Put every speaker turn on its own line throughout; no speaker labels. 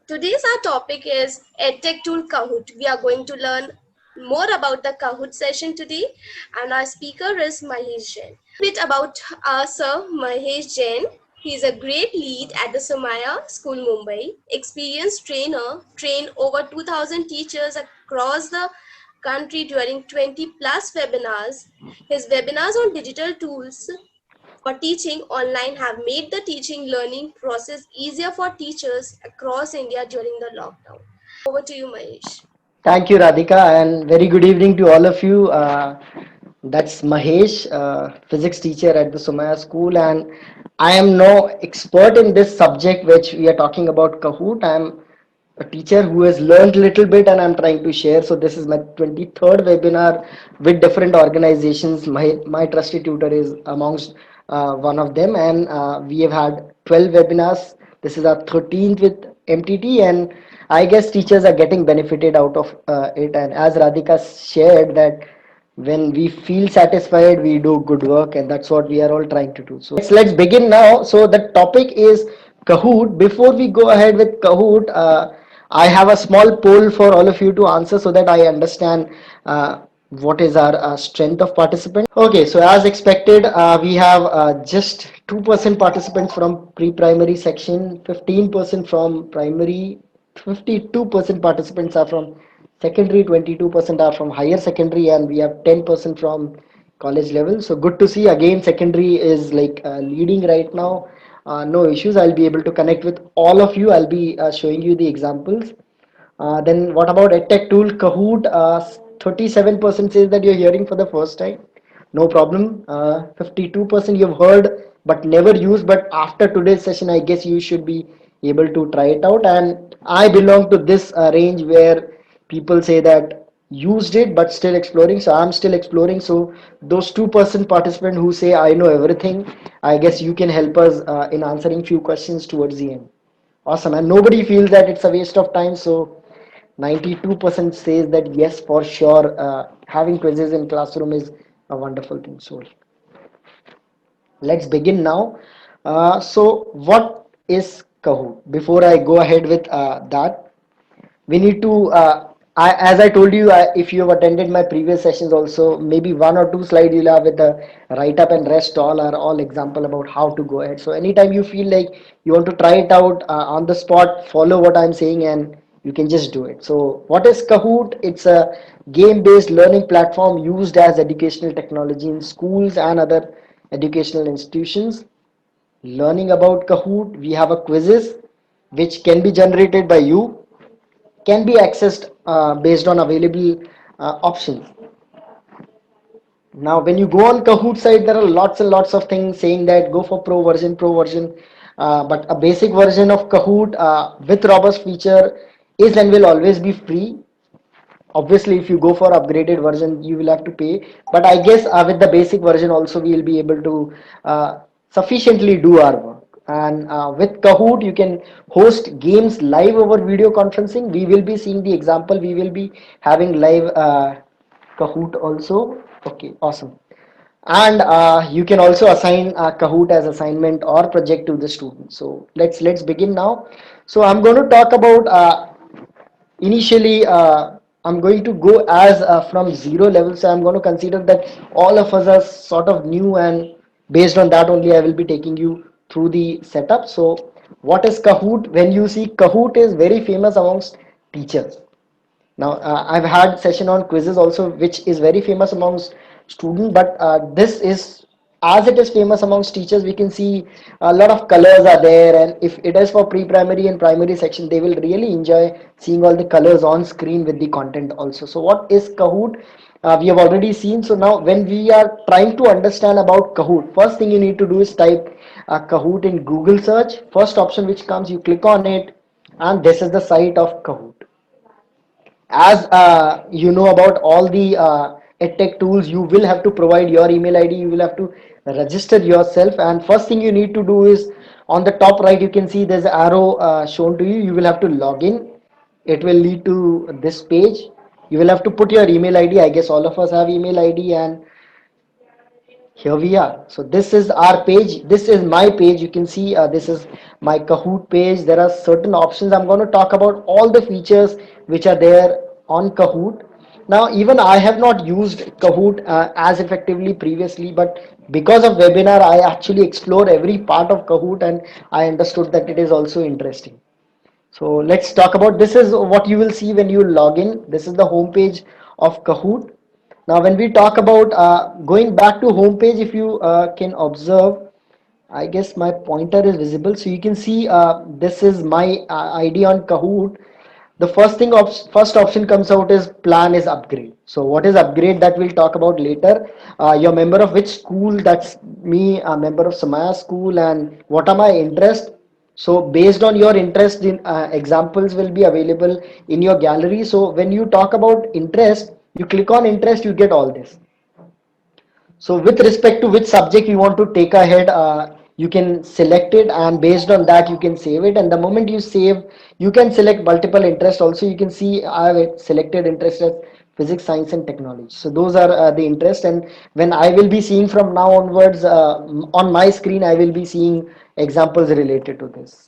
Today's our topic is EdTech tool Kahoot. We are going to learn more about the Kahoot session today, and our speaker is Mahesh Jain. A bit about our Sir Mahesh Jain. He is a great lead at the Somaya School, Mumbai. Experienced trainer, trained over 2,000 teachers across the country during 20 plus webinars. His webinars on digital tools for teaching online have made the teaching learning process easier for teachers across India during the lockdown. Over to you, Mahesh.
Thank you, Radhika, and very good evening to all of you. That's Mahesh, physics teacher at the Somaya School, and I am no expert in this subject which we are talking about Kahoot. I am a teacher who has learned a little bit, and I'm trying to share. So this is my 23rd webinar with different organizations. My trusty tutor is amongst one of them, and we have had 12 webinars. This is our 13th with MTT, and I guess teachers are getting benefited out of it. And as Radhika shared that when we feel satisfied, we do good work, and that's what we are all trying to do. So let's begin now. So the topic is Kahoot. Before we go ahead with Kahoot, I have a small poll for all of you to answer so that I understand what is our strength of participants. Okay, so as expected, we have just 2% participants from pre-primary section, 15% from primary, 52% participants are from secondary, 22% are from higher secondary, and we have 10% from college level. So good to see. Again, secondary is like leading right now. No issues. I'll be able to connect with all of you. I'll be showing you the examples. Then what about EdTech tool Kahoot? 37% says that you're hearing for the first time. No problem. 52% you've heard but never used. But after today's session, I guess you should be able to try it out. And I belong to this range where people say that used it but still exploring. So I'm still exploring. So those 2% participant who say I know everything, I guess you can help us in answering few questions towards the end. Awesome. And nobody feels that it's a waste of time. So 92% says that yes, for sure, having quizzes in classroom is a wonderful thing. So let's begin now. So what is Kahoot? Before I go ahead with that, we need to as I told you, if you have attended my previous sessions also, maybe one or two slides you'll have with the write up, and rest all are all example about how to go ahead. So anytime you feel like you want to try it out on the spot, follow what I'm saying and you can just do it. So what is Kahoot? It's a game based learning platform used as educational technology in schools and other educational institutions. Learning about Kahoot, we have a quizzes which can be generated by you, can be accessed based on available options. Now, when you go on Kahoot site, there are lots and lots of things saying that go for pro version. But a basic version of Kahoot with robust feature is and will always be free. Obviously, if you go for upgraded version, you will have to pay. But I guess with the basic version also, we will be able to sufficiently do our work. And with Kahoot, you can host games live over video conferencing. We will be seeing the example. We will be having live Kahoot also. Okay, awesome. And you can also assign Kahoot as assignment or project to the student. So let's begin now. So I'm going to talk about initially I'm going to go as from zero level, so I'm going to consider that all of us are sort of new, and based on that only I will be taking you through the setup. So what is Kahoot? When you see, Kahoot is very famous amongst teachers. Now, I've had session on quizzes also, which is very famous amongst students, but this is, as it is famous amongst teachers, we can see a lot of colors are there, and if it is for pre-primary and primary section, they will really enjoy seeing all the colors on screen with the content also. So what is Kahoot? We have already seen. So now when we are trying to understand about Kahoot, first thing you need to do is type Kahoot in Google search. First option which comes, you click on it, and this is the site of Kahoot. As you know about all the edtech tools, you will have to provide your email id, you will have to register yourself, and first thing you need to do is, on the top right you can see there's an arrow shown to you. You will have to log in. It will lead to this page. You will have to put your email id. I guess all of us have email id, and Here we are. So this is our page. This is my page. You can see this is my Kahoot page. There are certain options. I'm going to talk about all the features which are there on Kahoot. Now, even I have not used Kahoot as effectively previously, but because of webinar, I actually explored every part of Kahoot and I understood that it is also interesting. So let's talk about, this is what you will see when you log in. This is the home page of Kahoot. Now, when we talk about going back to home page, if you can observe, I guess my pointer is visible. So you can see this is my ID on Kahoot. The first option comes out is plan is upgrade. So what is upgrade, that we'll talk about later. You're member of which school? That's me, a member of Samaya school, and what are my interest? So based on your interest in examples will be available in your gallery. So when you talk about interest, you click on interest, you get all this. So with respect to which subject you want to take ahead, you can select it, and based on that you can save it. And the moment you save, you can select multiple interest also. You can see I have selected interest as physics, science and technology. So those are the interest, and when I will be seeing from now onwards on my screen, I will be seeing examples related to this.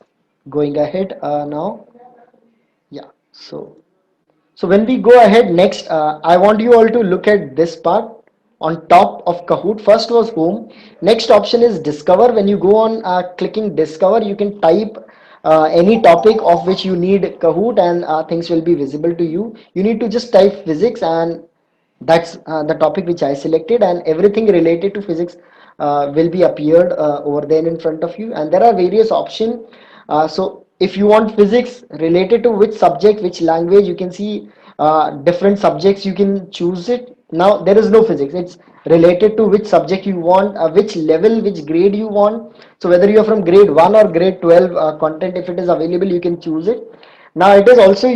Going ahead now. Yeah. So when we go ahead next, I want you all to look at this part on top of Kahoot. First was home. Next option is discover. When you go on clicking discover, you can type any topic of which you need Kahoot, and things will be visible to you. You need to just type physics, and that's the topic which I selected, and everything related to physics will be appeared over there in front of you. And there are various options. So if you want physics related to which subject, which language, you can see different subjects, you can choose it. Now there is no physics, it's related to which subject you want, which level, which grade you want. So whether you are from grade 1 or grade 12, content, if it is available, you can choose it. Now it is also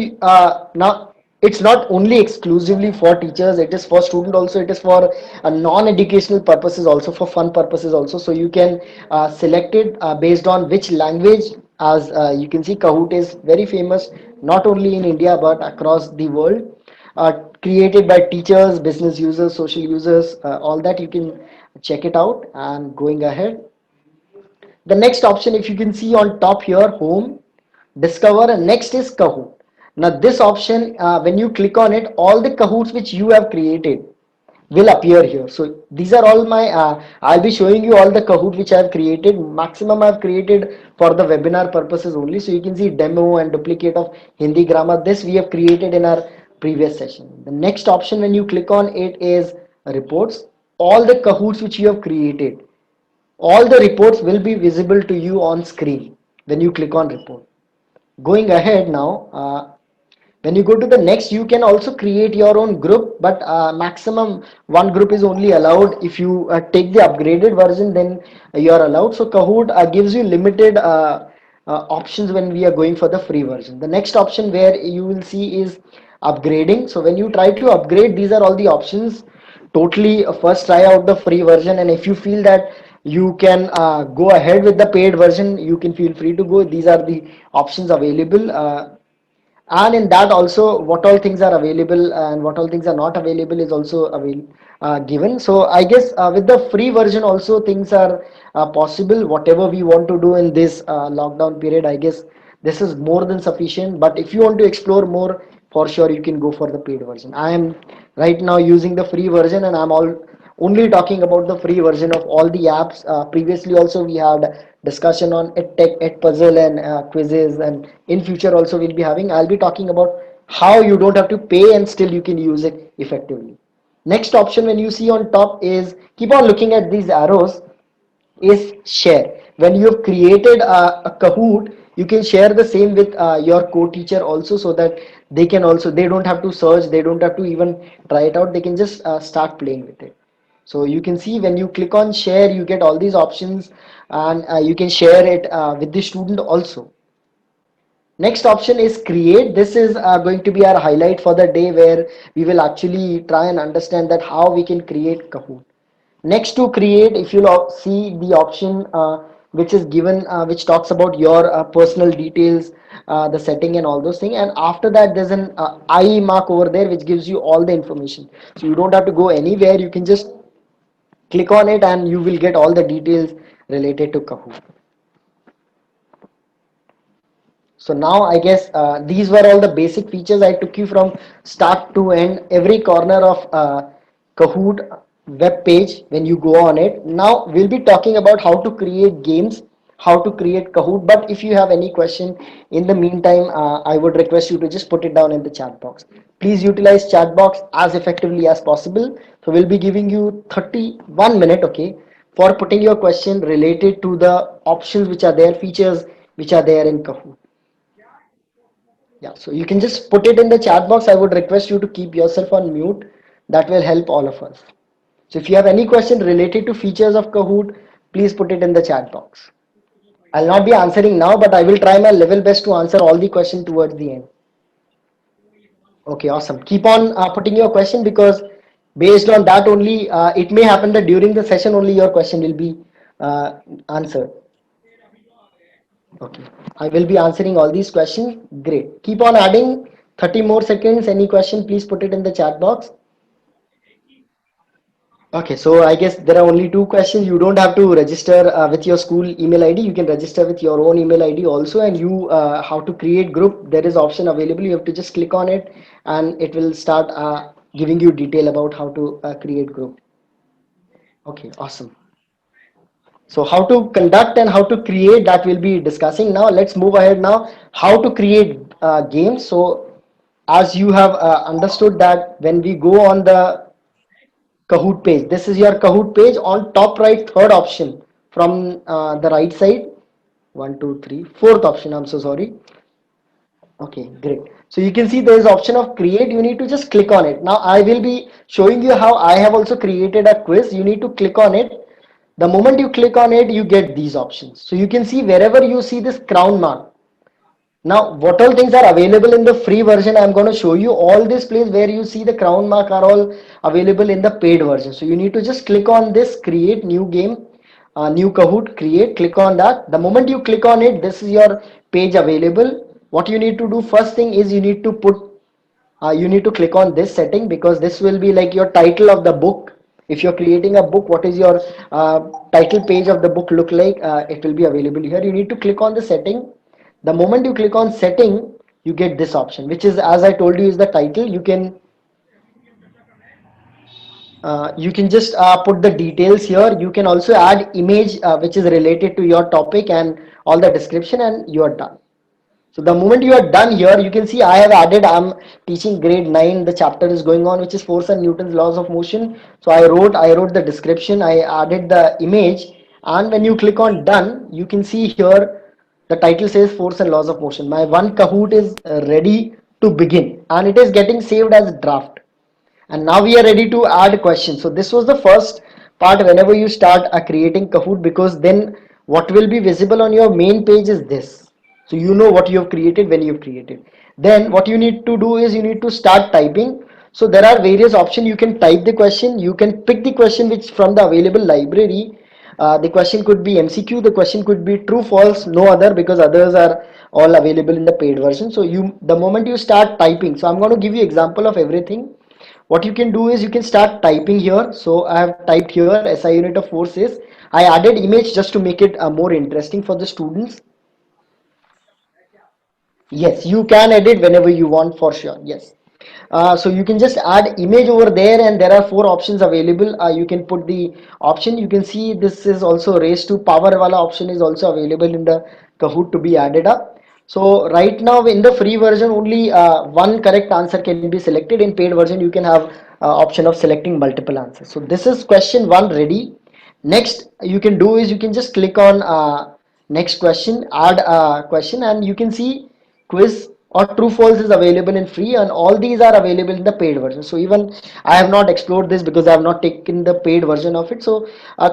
now it's not only exclusively for teachers, it is for student also, it is for non-educational purposes also, for fun purposes also. So you can select it based on which language. As you can see, Kahoot is very famous not only in India but across the world, created by teachers, business users, social users, all that. You can check it out. And going ahead, the next option, if you can see on top here, home, discover, and next is Kahoot. Now this option, when you click on it, all the Kahoots which you have created will appear here. So these are all my I'll be showing you all the Kahoot which I have created. Maximum I've created for the webinar purposes only. So you can see demo and duplicate of Hindi grammar. This we have created in our previous session. The next option when you click on it is reports. All the Kahoots which you have created, all the reports will be visible to you on screen when you click on report. Going ahead now, when you go to the next, you can also create your own group, but maximum one group is only allowed. If you take the upgraded version, then you are allowed. So Kahoot gives you limited options when we are going for the free version. The next option where you will see is upgrading. So when you try to upgrade, these are all the options. Totally first try out the free version, and if you feel that you can go ahead with the paid version, you can feel free to go. These are the options available. And in that also, what all things are available and what all things are not available is also given. So I guess with the free version also, things are possible. Whatever we want to do in this lockdown period, I guess this is more than sufficient. But if you want to explore more, for sure you can go for the paid version. I am right now using the free version, and I'm all only talking about the free version of all the apps. Previously also we had discussion on edtech, edpuzzle, and quizzes, and in future also we'll be having. I'll be talking about how you don't have to pay and still you can use it effectively. Next option when you see on top is, keep on looking at these arrows, is share. When you have created a Kahoot, you can share the same with your co-teacher also, so that they can also, they don't have to search, they don't have to even try it out, they can just start playing with it. So you can see when you click on share, you get all these options, and you can share it with the student also. Next option is create. This is going to be our highlight for the day, where we will actually try and understand that how we can create Kahoot. Next to create, if you see the option which is given, which talks about your personal details, the setting and all those things, and after that there's an I mark over there which gives you all the information. So you don't have to go anywhere, you can just Click on it and you will get all the details related to Kahoot. So now I guess these were all the basic features I took you from start to end, every corner of Kahoot web page when you go on it. Now we'll be talking about how to create games, how to create Kahoot. But if you have any question in the meantime, I would request you to just put it down in the chat box. Please utilize chat box as effectively as possible. So we'll be giving you 31 minute, okay, for putting your question related to the options which are there, features which are there in Kahoot. Yeah, so you can just put it in the chat box. I would request you to keep yourself on mute. That will help all of us. So if you have any question related to features of Kahoot, please put it in the chat box. I'll not be answering now, but I will try my level best to answer all the question towards the end. Okay, awesome. Keep on putting your question because based on that only, it may happen that during the session only your question will be answered. Okay, I will be answering all these questions. Great. Keep on adding 30 more seconds. Any question, please put it in the chat box. Okay, so I guess there are only two questions. You don't have to register with your school email ID. You can register with your own email ID also. And you, how to create group, there is option available. You have to just click on it and it will start giving you detail about how to create group. Okay, awesome. So how to conduct and how to create, that we'll be discussing now. Let's move ahead now. How to create games. So as you have understood that when we go on the Kahoot page, this is your Kahoot page on top right, third option from the right side. One, two, three, fourth option. I'm so sorry. Okay, great. So you can see there is option of create. You need to just click on it. Now I will be showing you how I have also created a quiz. You need to click on it. The moment you click on it, you get these options. So you can see wherever you see this crown mark. Now, what all things are available in the free version, I'm going to show you. All this place where you see the crown mark are all available in the paid version. So you need to just click on this create new game, new Kahoot, create, click on that. The moment you click on it, this is your page available. What you need to do first thing is you need to click on this setting because this will be like your title of the book. If you're creating a book, what is your title page of the book look like? It will be available here. You need to click on the setting. The moment you click on setting, you get this option, which is, as I told you, is the title. You can just put the details here. You can also add image which is related to your topic and all the description, and you are done. So the moment you are done here, you can see I have added, I'm teaching grade 9, the chapter is going on, which is force and Newton's laws of motion. So I wrote the description, I added the image, and when you click on done, you can see here the title says force and laws of motion. My one Kahoot is ready to begin and it is getting saved as draft. And now we are ready to add questions. So this was the first part whenever you start creating Kahoot, because then what will be visible on your main page is this. So you know what you have created when you've created. Then what you need to do is you need to start typing. So there are various options. You can type the question. You can pick the question which from the available library. The question could be MCQ. The question could be true, false, no other, because others are all available in the paid version. So the moment you start typing. So I'm going to give you example of everything. What you can do is you can start typing here. So I have typed here SI unit of force is. I added image just to make it more interesting for the students. Yes, you can edit whenever you want for sure. Yes. So you can just add image over there and there are four options available. You can put the option. You can see this is also raised to power wala option is also available in the Kahoot to be added up. So right now in the free version only one correct answer can be selected. In paid version you can have option of selecting multiple answers. So this is question one ready. Next you can do is you can just click on next question, add a question, and you can see quiz or true false is available in free, and all these are available in the paid version. So even I have not explored this because I have not taken the paid version of it. So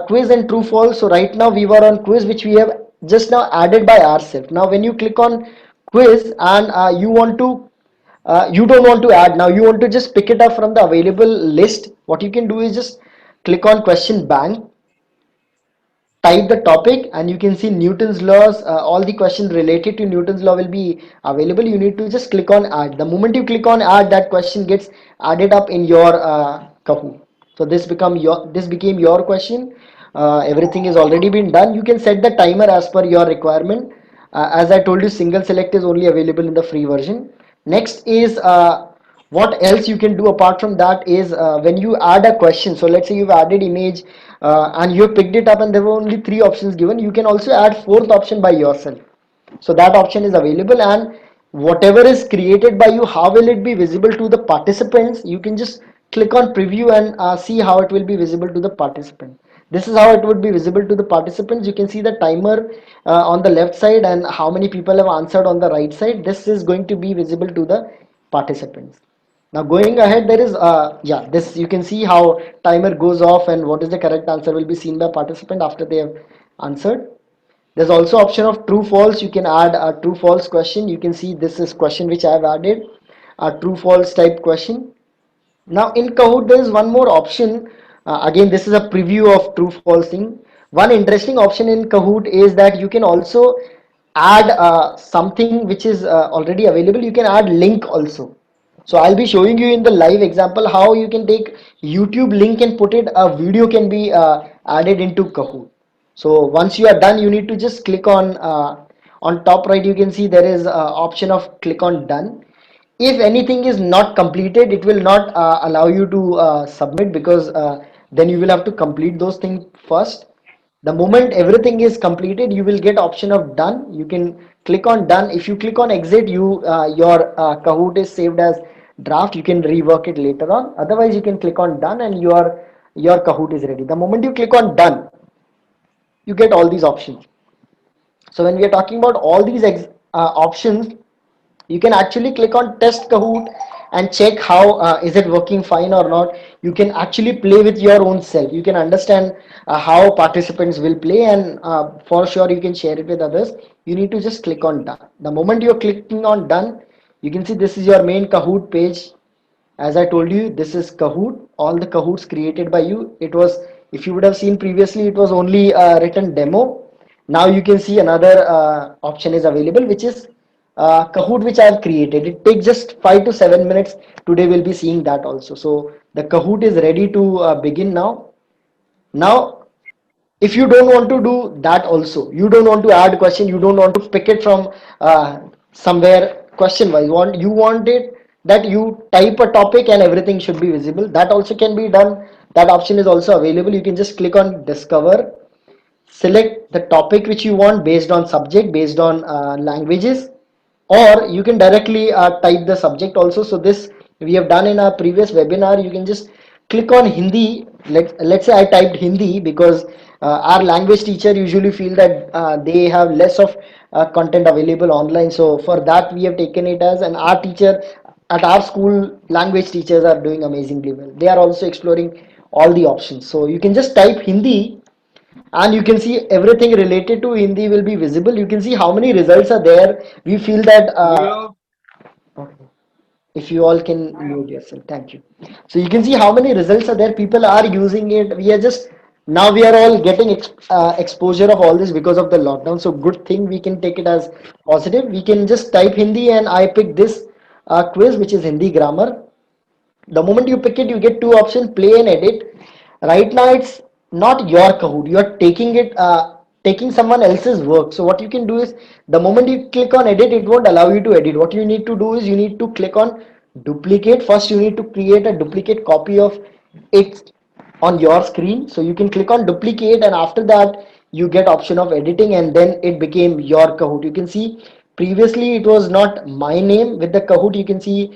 quiz and true false. So right now we were on quiz, which we have just now added by ourselves. Now when you click on quiz and you don't want to add, now you want to just pick it up from the available list, what you can do is just click on question bank, type the topic, and you can see Newton's laws. All the questions related to Newton's law will be available. You need to just click on add. The moment you click on add, that question gets added up in your Kahoot. So this became your question. Everything is already been done. You can set the timer as per your requirement. As I told you, single select is only available in the free version. Next is what else you can do apart from that is when you add a question. So let's say you've added image and you picked it up and there were only three options given. You can also add fourth option by yourself. So that option is available, and whatever is created by you, how will it be visible to the participants? You can just click on preview and see how it will be visible to the participant. This is how it would be visible to the participants. You can see the timer on the left side and how many people have answered on the right side. This is going to be visible to the participants. Now going ahead, there is yeah, this you can see how timer goes off and what is the correct answer will be seen by participant after they have answered. There's also option of true false. You can add a true false question. You can see this is question which I have added, a true false type question. Now in Kahoot there is one more option. Again, this is a preview of true false thing. One interesting option in Kahoot is that you can also add something which is already available. You can add link also. So I'll be showing you in the live example how you can take YouTube link and put it, a video can be added into Kahoot. So once you are done, you need to just click on top right. You can see there is option of click on done. If anything is not completed, it will not allow you to submit, because then you will have to complete those things first. The moment everything is completed, you will get option of done. You can click on done. If you click on exit, your Kahoot is saved as draft. You can rework it later on. Otherwise you can click on done and your Kahoot is ready. The moment you click on done, you get all these options. So when we are talking about all these options, you can actually click on test Kahoot and check how is it working fine or not. You can actually play with your own self. You can understand how participants will play, and for sure you can share it with others. You need to just click on done. The moment you're clicking on done, you can see this is your main Kahoot page. As I told you, this is Kahoot. All the Kahoots created by you. It was, if you would have seen previously, it was only a written demo. Now you can see another option is available, which is Kahoot, which I have created. It takes just 5 to 7 minutes. Today we'll be seeing that also. So the Kahoot is ready to begin now. Now if you don't want to do that also, you don't want to add question, you don't want to pick it from somewhere question wise, you want it that you type a topic and everything should be visible, that also can be done. That option is also available. You can just click on discover, select the topic which you want based on subject, based on languages, or you can directly type the subject also. So this we have done in our previous webinar. You can just click on Hindi. Let's say I typed Hindi because our language teacher usually feel that they have less of content available online. So for that we have taken it as, and our teacher at our school, language teachers are doing amazingly well. They are also exploring all the options. So you can just type Hindi and you can see everything related to Hindi will be visible. You can see how many results are there. We feel that okay. If you all can mute yourself, thank you. So you can see how many results are there. People are using it. We are just, now we are all getting exposure of all this because of the lockdown. So good thing, we can take it as positive. We can just type Hindi and I pick this quiz, which is Hindi grammar. The moment you pick it, you get two options, play and edit. Right now it's not your Kahoot, you are taking it taking someone else's work. So what you can do is, the moment you click on edit, it won't allow you to edit. What you need to do is, you need to click on duplicate. First you need to create a duplicate copy of it on your screen. So you can click on duplicate, and after that you get option of editing, and then it became your Kahoot. You can see previously it was not my name with the Kahoot. You can see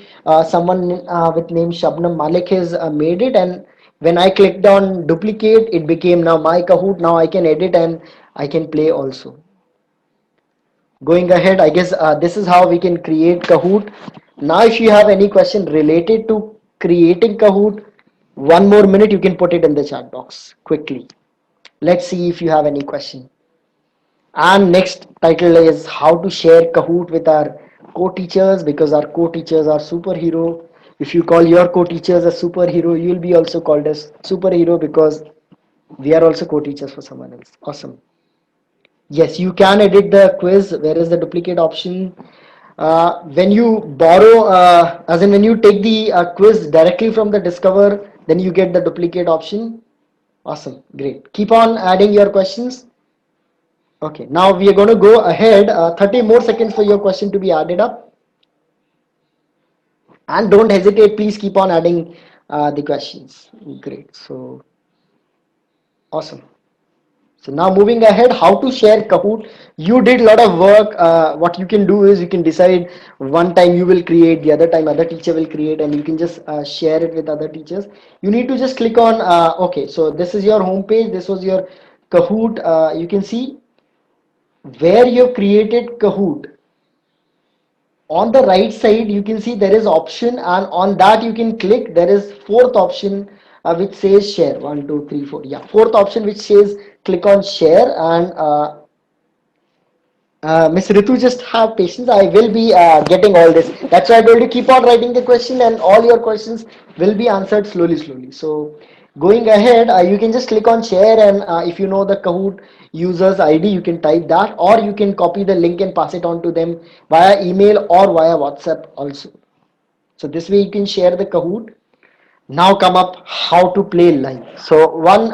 someone with name Shabnam Malik has made it, and when I clicked on duplicate, it became now my Kahoot. Now I can edit and I can play also. Going ahead, I guess this is how we can create Kahoot. Now if you have any question related to creating Kahoot, 1 more minute, you can put it in the chat box quickly. Let's see if you have any question. And next title is how to share Kahoot with our co-teachers, because our co-teachers are superhero. If you call your co-teachers a superhero, you'll be also called as superhero, because we are also co-teachers for someone else. Awesome. Yes, you can edit the quiz. Where is the duplicate option? When you borrow, as in when you take the quiz directly from the Discover then you get the duplicate option. Awesome, great. Keep on adding your questions. Okay, now we are going to go ahead. 30 more seconds for your question to be added up. And don't hesitate, please keep on adding the questions. Great, so awesome. So now moving ahead, how to share Kahoot. You did a lot of work. What you can do is you can decide one time you will create, the other time other teacher will create, and you can just share it with other teachers. You need to just click on, okay, so this is your home page. This was your Kahoot. You can see where you created Kahoot. On the right side you can see there is option, and on that you can click. There is fourth option which says share. 1 2 3 4, yeah, fourth option which says click on share. And Miss Ritu, just have patience. I will be getting all this. That's why I told you keep on writing the question, and all your questions will be answered slowly, slowly. So, going ahead, you can just click on share, and if you know the Kahoot user's ID, you can type that, or you can copy the link and pass it on to them via email or via WhatsApp also. So this way you can share the Kahoot. Now come up how to play live. So one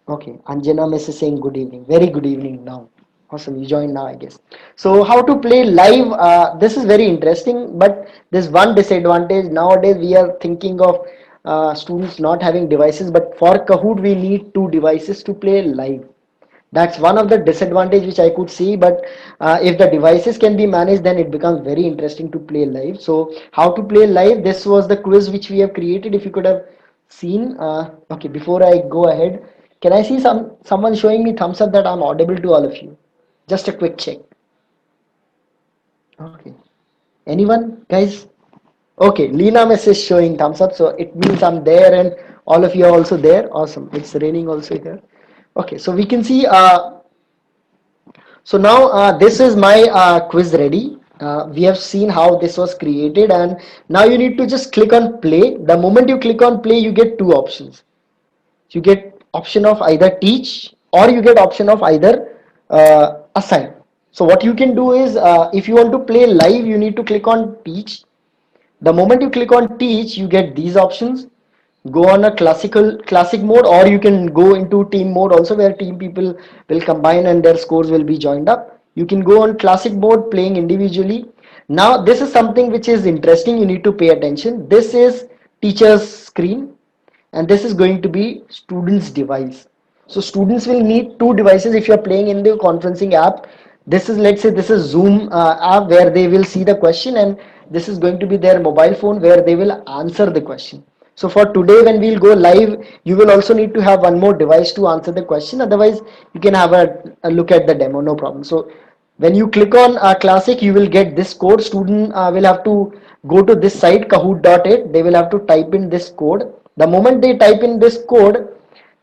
okay, Anjana Miss is saying good evening. Very good evening now. Awesome, you joined now, I guess. So, how to play live? This is very interesting, but there's one disadvantage. Nowadays, we are thinking of students not having devices, but for Kahoot, we need two devices to play live. That's one of the disadvantage which I could see. But if the devices can be managed, then it becomes very interesting to play live. So, how to play live? This was the quiz which we have created. If you could have seen. Okay, before I go ahead, can I see someone showing me thumbs up that I'm audible to all of you? Just a quick check. Okay. Anyone, guys? Okay, Lena Miss is showing thumbs up, so it means I'm there and all of you are also there. Awesome. It's raining also here. Okay, so we can see. So now this is my quiz ready. We have seen how this was created, and now you need to just click on play. The moment you click on play, you get two options. You get option of either teach, or you get option of either assign. So what you can do is if you want to play live, you need to click on teach. The moment you click on teach, you get these options. Go on a classic mode, or you can go into team mode also, where team people will combine and their scores will be joined up. You can go on classic mode, playing individually. Now this is something which is interesting. You need to pay attention. This is teacher's screen, and this is going to be students device. So students will need two devices if you're playing in the conferencing app. This is, let's say this is Zoom app, where they will see the question, and this is going to be their mobile phone where they will answer the question. So for today, when we'll go live, you will also need to have one more device to answer the question. Otherwise you can have a look at the demo, no problem. So when you click on classic, you will get this code. Student will have to go to this site kahoot.it. They will have to type in this code. The moment they type in this code,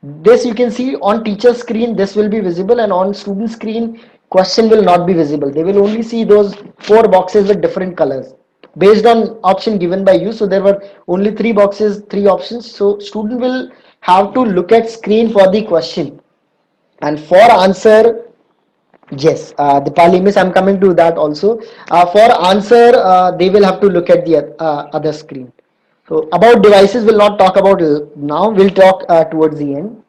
this you can see on teacher screen, this will be visible, and on student screen, question will not be visible. They will only see those four boxes with different colors based on option given by you. So there were only three boxes, three options. So student will have to look at screen for the question, and for answer. Yes, the Pali miss, I'm coming to that also. For answer, they will have to look at the other screen. So about devices, we'll not talk about now. We'll talk towards the end.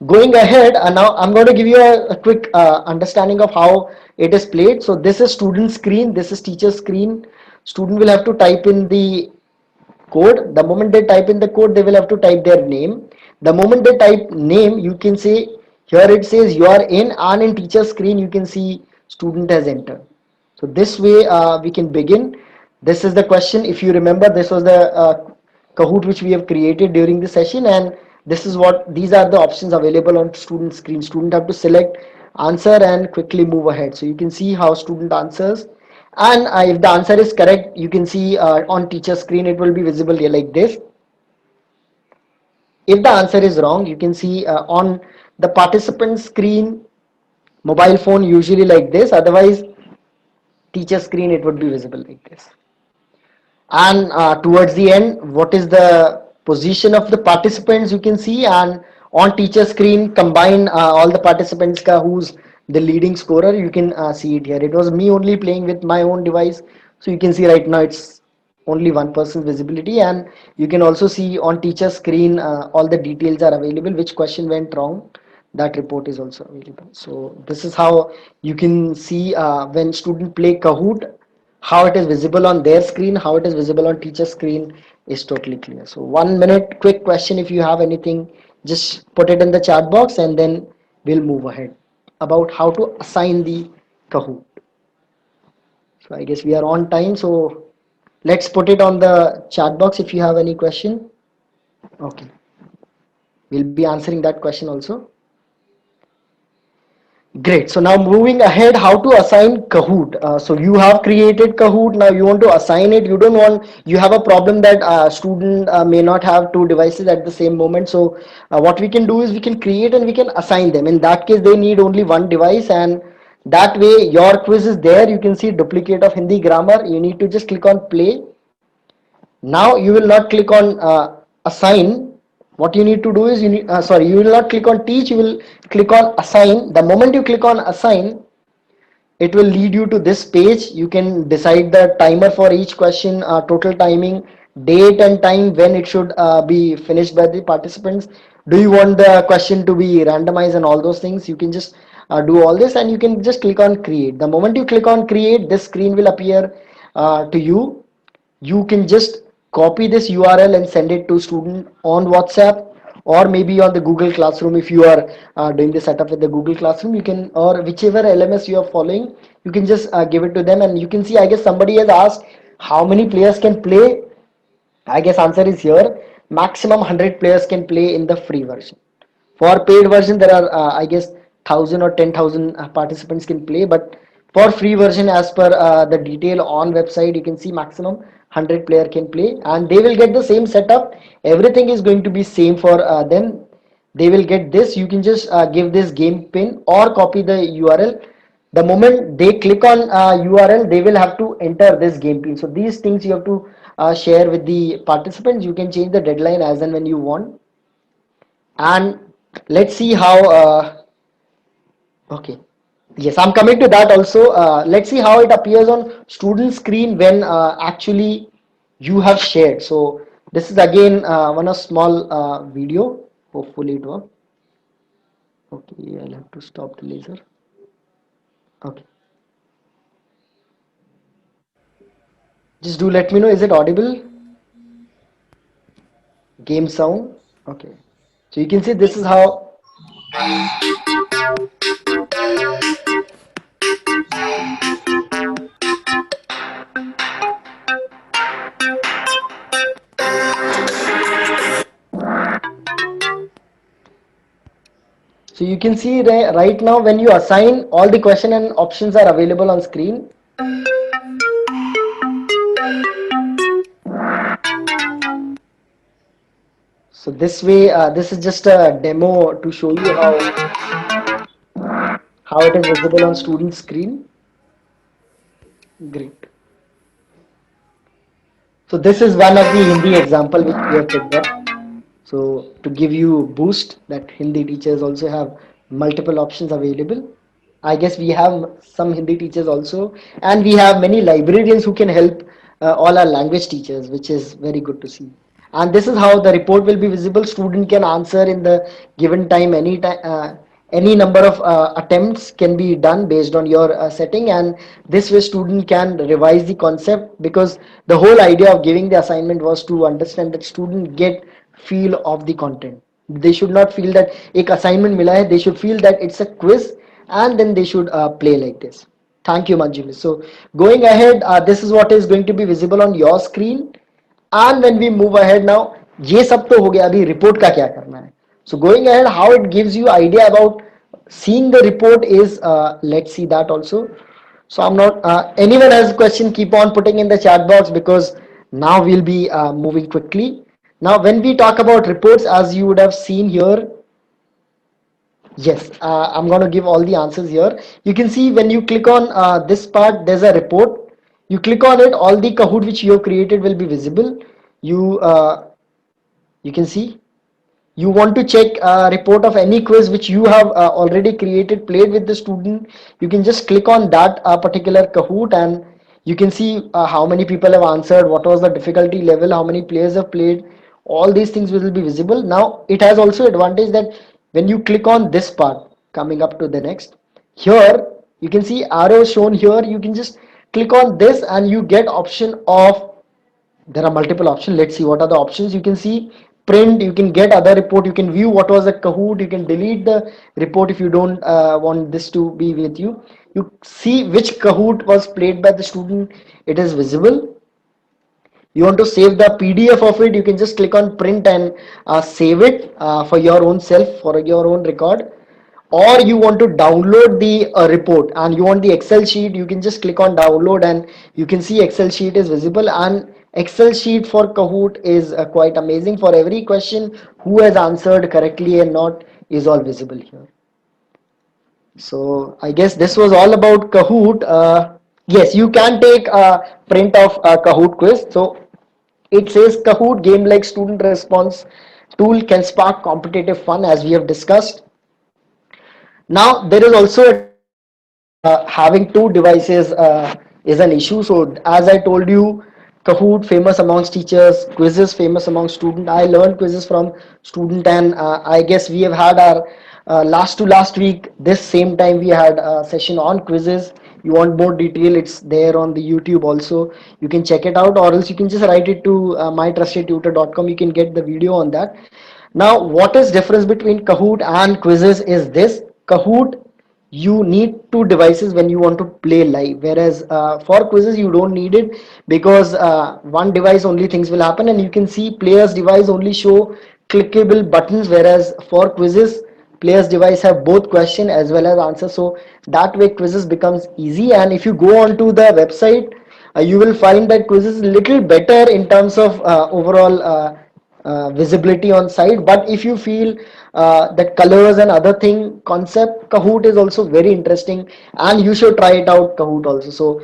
Going ahead, now I'm going to give you a quick understanding of how it is played. So this is student screen. This is teacher screen. Student will have to type in the code. The moment they type in the code, they will have to type their name. The moment they type name, you can say here it says you are in, and in teacher screen you can see student has entered. So this way we can begin. This is the question. If you remember, this was the Kahoot which we have created during the session, and this is what, these are the options available on student screen. Student have to select answer and quickly move ahead. So you can see how student answers, and if the answer is correct, you can see on teacher screen it will be visible here like this. If the answer is wrong, you can see on the participant screen, mobile phone, usually like this. Otherwise teacher screen it would be visible like this. And towards the end, what is the position of the participants, you can see. And on teacher screen, combine all the participants who's the leading scorer, you can see it here. It was me only playing with my own device, so you can see right now it's only one person's visibility, and you can also see on teacher screen all the details are available, which question went wrong, that report is also available. So this is how you can see when student play Kahoot, how it is visible on their screen, how it is visible on teacher screen is totally clear. So 1 minute quick question, if you have anything, just put it in the chat box and then we'll move ahead about how to assign the Kahoot. So I guess we are on time, so let's put it on the chat box if you have any question. Okay, we'll be answering that question also. Great. So now moving ahead, how to assign Kahoot. So you have created Kahoot. Now you want to assign it. You don't want, you have a problem that student may not have two devices at the same moment. So what we can do is we can create and we can assign them. In that case, they need only one device, and that way your quiz is there. You can see duplicate of Hindi grammar. You need to just click on play. Now you will not click on assign. What you need to do is you will not click on teach, you will click on assign. The moment you click on assign, it will lead you to this page. You can decide the timer for each question, total timing, date and time when it should be finished by the participants. Do you want the question to be randomized and all those things? You can just do all this, and you can just click on create. The moment you click on create, this screen will appear to you. You can just copy this URL and send it to student on WhatsApp, or maybe on the Google Classroom. If you are doing the setup with the Google Classroom, you can, or whichever LMS you are following, you can just give it to them. And you can see, I guess somebody has asked how many players can play. I guess answer is here. Maximum 100 players can play in the free version. For paid version, there are I guess 1,000 or 10,000 participants can play. But for free version, as per the detail on website, you can see maximum 100 player can play, and they will get the same setup. Everything is going to be same for them. They will get this. You can just give this game pin or copy the URL. The moment they click on URL, they will have to enter this game pin. So these things you have to share with the participants. You can change the deadline as and when you want. And let's see how okay, yes, I'm coming to that also. Let's see how it appears on student screen when actually you have shared. So this is again one of small video. Hopefully it works. Okay, I'll have to stop the laser. Okay, just do let me know, is it audible? Game sound. Okay, so you can see this is how. So you can see right now when you assign, all the question and options are available on screen. So this way, this is just a demo to show you how it is visible on student screen. Great. So this is one of the Hindi example which we have picked up. So to give you boost that Hindi teachers also have multiple options available. I guess we have some Hindi teachers also, and we have many librarians who can help all our language teachers, which is very good to see. And this is how the report will be visible. Student can answer in the given time, any time, any number of attempts can be done based on your setting, and this way student can revise the concept, because the whole idea of giving the assignment was to understand that student get feel of the content. They should not feel that एक assignment मिला है, they should feel that it's a quiz, and then they should play like this. Thank you, Manjuli. So going ahead, this is what is going to be visible on your screen. And when we move ahead now, ये सब तो हो गया, अभी report का क्या करना है. So going ahead, how it gives you idea about seeing the report is, let's see that also. So I'm not, anyone has a question, keep on putting in the chat box, because now we'll be moving quickly. Now when we talk about reports, as you would have seen here, yes, I'm going to give all the answers here. You can see when you click on this part, there's a report. You click on it, all the Kahoot which you have created will be visible. You can see. You want to check a report of any quiz which you have already created, played with the student. You can just click on that particular Kahoot, and You can see how many people have answered, what was the difficulty level, how many players have played. All these things will be visible. Now it has also advantage that when you click on this part, coming up to the next, here you can see arrows shown here. You can just click on this and you get option of, there are multiple options. Let's see what are the options. You can see print, you can get other report, you can view what was a Kahoot, you can delete the report if you don't want this to be with you. You see which Kahoot was played by the student, it is visible. You want to save the PDF of it, you can just click on print and save it for your own self, for your own record. Or you want to download the report and you want the Excel sheet, you can just click on download and you can see Excel sheet is visible. And Excel sheet for Kahoot is quite amazing. For every question who has answered correctly and not is all visible here. So I guess this was all about Kahoot. Yes, you can take a print of a Kahoot quiz. So it says Kahoot game like student response tool can spark competitive fun, as we have discussed. Now there is also a drawback that having two devices is an issue. So as I told you, Kahoot famous amongst teachers, quizzes famous among student. I learned quizzes from student, and I guess we have had our last to last week. This same time we had a session on quizzes. You want more detail? It's there on the YouTube also. You can check it out, or else you can just write it to mytrustedtutor.com. You can get the video on that. Now, what is difference between Kahoot and quizzes is this. Kahoot, you need two devices when you want to play live, whereas for quizzes you don't need it, because one device only things will happen, and you can see players device only show clickable buttons, whereas for quizzes players device have both question as well as answer. So that way quizzes becomes easy. And if you go onto the website, you will find that quizzes is little better in terms of overall visibility on site. But if you feel that colors and other thing concept, Kahoot is also very interesting, and you should try it out, Kahoot also. So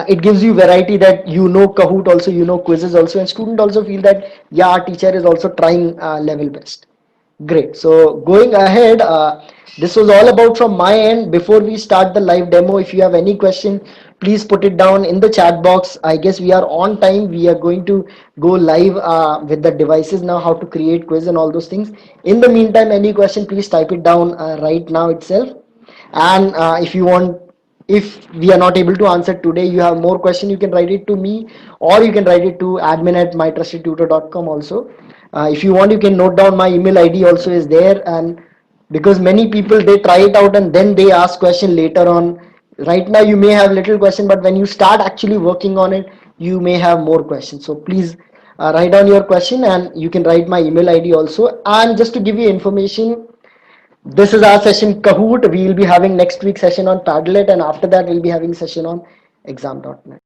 it gives you variety, that you know Kahoot also, you know quizzes also, and student also feel that yeah, our teacher is also trying level best. Great. So going ahead, this was all about from my end. Before we start the live demo, if you have any question, please put it down in the chat box. I guess we are on time. We are going to go live with the devices now, how to create quiz and all those things. In the meantime, any question, please type it down right now itself. And if you want, if we are not able to answer today, you have more question, you can write it to me, or you can write it to admin@mytrustedtutor.com also. If you want, you can note down my email ID also is there. And because many people, they try it out and then they ask question later on. Right now you may have little question, but when you start actually working on it, you may have more questions. So please write down your question, and you can write my email ID also. And just to give you information, this is our session Kahoot. We will be having next week session on Padlet, and after that we'll be having session on exam.net.